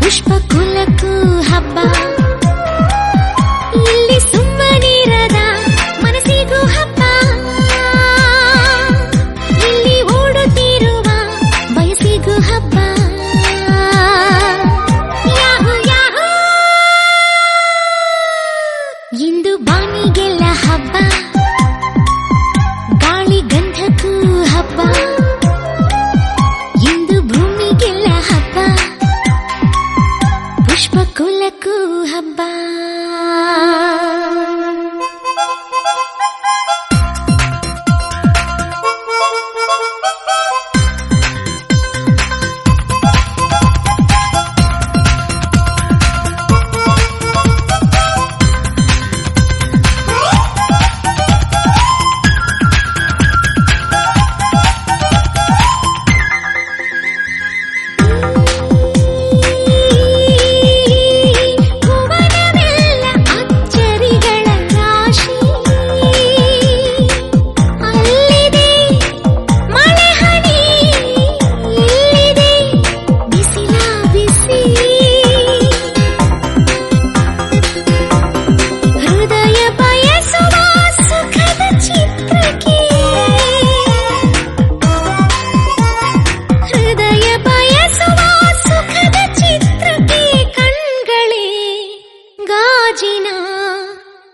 ಪುಷ್ಪ ಕುಲಕ್ಕೂ ಹಬ್ಬ, ಇಲ್ಲಿ ಸುಮ್ಮನಿರದ ಮನಸ್ಸಿಗೂ ಹಬ್ಬ, ಇಲ್ಲಿ ಓಡುತ್ತಿರುವ ವಯಸ್ಸಿಗೂ ಹಬ್ಬ. ಯಾಹು ಯಾಹು, ಇಂದು ಬಾನಿಗೆಲ್ಲ ಹಬ್ಬ, ಗಾಳಿ ಗಂಧಕ್ಕೂ ಹಬ್ಬ, ಇಂದು ಭೂಮಿಗೆಲ್ಲ ಹಬ್ಬ, ಪುಷ್ಪ ಕುಲಕ್ಕೂ ಹಬ್ಬ.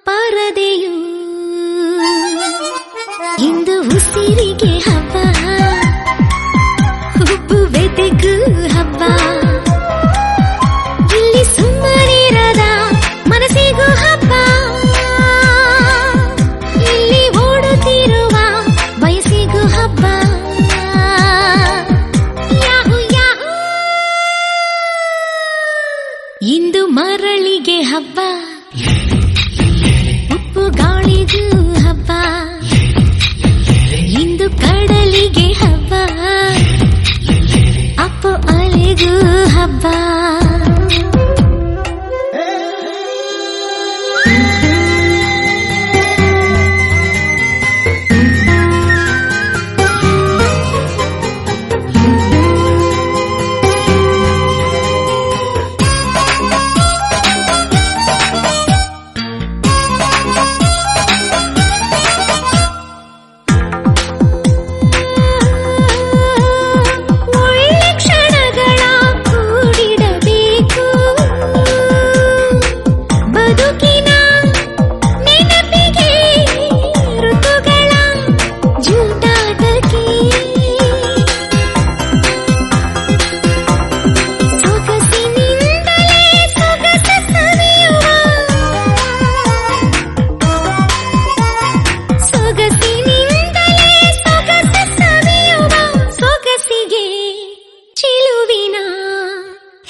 ಪರದೆಯು ಇಂದು ಉಸಿರಿಗೆ ಹಬ್ಬ, ಹುಬ್ಬು ಬೆದೆಗೂ ಹಬ್ಬ, ಇಲ್ಲಿ ಸುಮ್ಮನಿರದ ಮನಸ್ಸಿಗೂ ಹಬ್ಬ, ಇಲ್ಲಿ ಓಡುತ್ತಿರುವ ವಯಸ್ಸಿಗೂ ಹಬ್ಬ. ಯಾಹು ಯಾಹು, ಇಂದು ಮರಳಿಗೆ ಹಬ್ಬ, ಉಪ್ಪು ಗಾಳಿಗೂ ಹಬ್ಬ, ಇಂದು ಕಡಲಿಗೆ ಹಬ್ಬ, ಅಪ್ಪು ಅಲೆಗೂ ಹಬ್ಬ.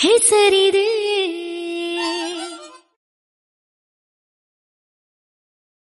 ಹೆಸರಿದೆ